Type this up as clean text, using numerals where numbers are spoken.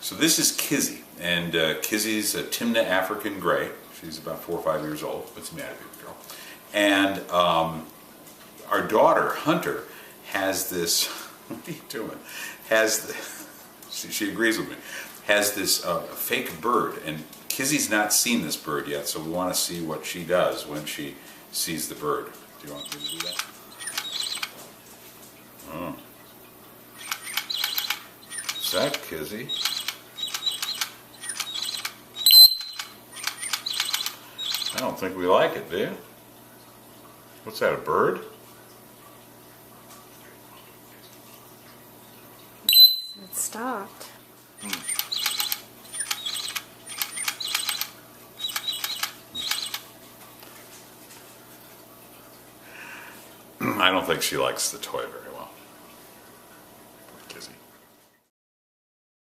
So this is Kizzy, and Kizzy's a Timna African Grey. She's about 4 or 5 years old. What's the matter with you, girl? And our daughter, Hunter, has this, what are you doing? She agrees with me, has this fake bird, and Kizzy's not seen this bird yet, so we want to see what she does when she sees the bird. Do you want me to do that? Oh. Is that Kizzy? I don't think we like it, do you? What's that, a bird? It stopped. I don't think she likes the toy very well. Poor Kizzy.